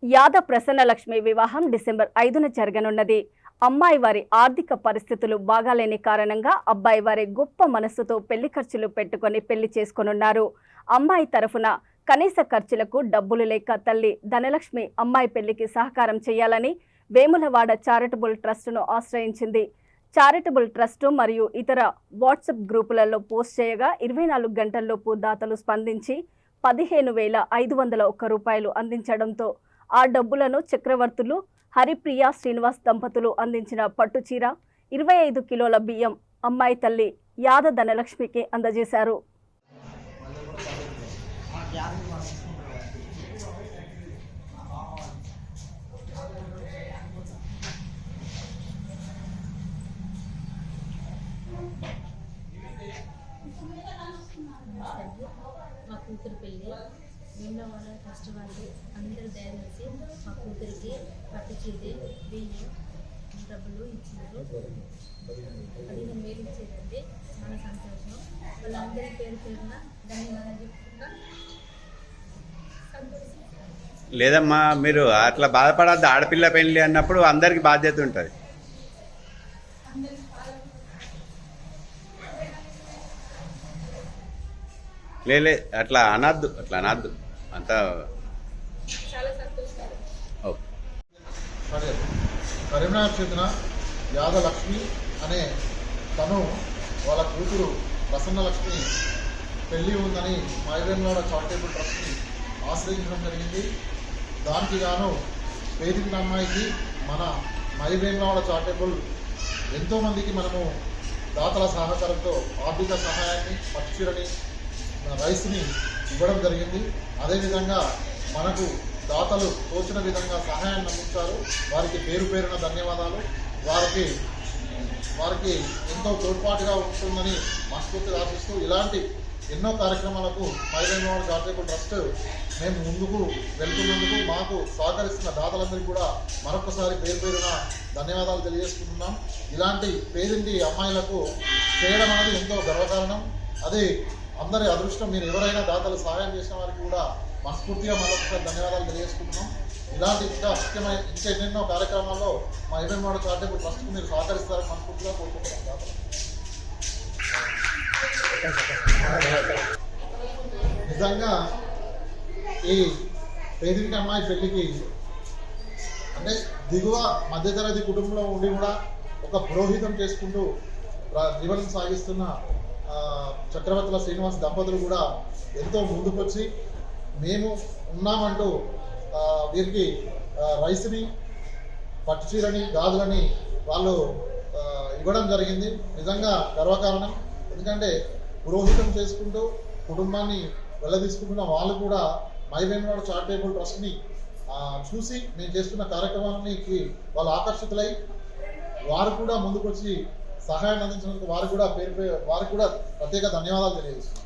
యాద ప్రసన్నలక్ష్మి వివాహం డిసెంబర్ 5న జరగనున్నది. అమ్మాయి వారి ఆర్థిక పరిస్థితులు బాగాలేని కారణంగా అబ్బాయి వారి గొప్ప మనస్సుతో పెళ్లి ఖర్చులు పెట్టుకొని పెళ్లి చేసుకోనున్నారు. అమ్మాయి తరఫున కనీస ఖర్చులకు డబ్బులు లేక తల్లి ధనలక్ష్మి అమ్మాయి పెళ్లికి సహకారం చేయాలని వేములవాడ చారిటబుల్ ట్రస్టును ఆశ్రయించింది. చారిటబుల్ ట్రస్టు మరియు ఇతర వాట్సాప్ గ్రూపులలో పోస్ట్ చేయగా 24 గంటల్లోపు దాతలు స్పందించి 15,501 రూపాయలు అందించడంతో ఆ డబ్బులను చక్రవర్తులు హరిప్రియ శ్రీనివాస్ దంపతులు అందించిన పట్టుచీర, 25 కిలోల బియ్యం అమ్మాయి తల్లి యాద ధనలక్ష్మికి అందజేశారు. మా కూతురు పెళ్ళి వేములవాడ ట్రస్ట్ వాళ్ళు అందరూ దయచేసి మా కూతురికి పట్టు చీర బియ్యం డబ్బులు ఇచ్చారు. 15,000 ఇచ్చేదండి. చాలా సంతోషం. వాళ్ళందరి పేరు పేరున ధన్యవాదాలు చెప్తున్నా. లేదమ్మా, మీరు అట్లా బాధపడద్దు. ఆడపిల్ల పెళ్ళి అన్నప్పుడు అందరికి బాధ్యత ఉంటుంది. లే అట్లా అనద్దు అంతా చాలా సంతోషం. కరీంనగర్ చెందిన యాదలక్ష్మి అనే తను వాళ్ళ కూతురు ప్రసన్నలక్ష్మి పెళ్ళి ఉందని మైవేములవాడ చారిటబుల్ ట్రస్ట్ని ఆశ్రయించడం జరిగింది. దానికి గాను పేదికి అమ్మాయికి మన మైవేములవాడ చారిటబుల్ ఎంతోమందికి మనము దాతల సహకారంతో ఆర్థిక సహాయాన్ని, పట్టుచీరని, రైస్ని ఇవ్వడం జరిగింది. అదేవిధంగా మనకు దాతలు తోచిన విధంగా సహాయాన్ని అందించారు. వారికి పేరు పేరున ధన్యవాదాలు. వారికి ఎంతో తోడ్పాటుగా ఉంటుందని మనస్ఫూర్తిగా ఆశిస్తూ ఇలాంటి ఎన్నో కార్యక్రమాలకు మైవేములవాడ చారిటబుల్ ట్రస్ట్ మేము ముందుకు వెళ్తున్నందుకు మాకు సహకరిస్తున్న దాతలందరికీ కూడా మరొకసారి పేరు పేరున ధన్యవాదాలు తెలియజేసుకుంటున్నాం. ఇలాంటి పేదింటి అమ్మాయిలకు చేయడం అనేది ఎంతో గర్వకారణం. అదే అందరి అదృష్టం. మీరు ఎవరైనా దాతలు సహాయం చేసిన వారికి కూడా మనస్ఫూర్తిగా మరొకసారి ధన్యవాదాలు తెలియజేసుకుంటున్నాం. ఇలాంటి ఇంకా ఎన్నెన్నో కార్యక్రమాల్లో మా వేములవాడ చారిటబుల్ ట్రస్ట్కు మీరు సహకరిస్తారని మనస్ఫూర్తిగా కోరుకుంటున్నాం. దాతలు నిజంగా ఈ పేదింటి అమ్మాయి పెళ్లికి అంటే దిగువ మధ్యతరగతి కుటుంబంలో ఉండి కూడా ఒక పురోహితం చేసుకుంటూ జీవనం సాగిస్తున్న చక్రవర్తుల శ్రీనివాస్ దంపతులు కూడా ఎంతో ముందుకొచ్చి మేము ఉన్నామంటూ వీరికి రైస్ని, పట్టుచీరని, గాజులని వాళ్ళు ఇవ్వడం జరిగింది. నిజంగా గర్వకారణం. ఎందుకంటే పురోహితం చేసుకుంటూ కుటుంబాన్ని వెళ్ళదీసుకుంటున్న వాళ్ళు కూడా మైవేములవాడ చారిటబుల్ ట్రస్ట్ని చూసి మేము చేస్తున్న కార్యక్రమానికి వాళ్ళు ఆకర్షితులై వారు కూడా ముందుకొచ్చి సహాయాన్ని అందించినందుకు వారికి కూడా ప్రత్యేక ధన్యవాదాలు తెలియజేస్తున్నాం.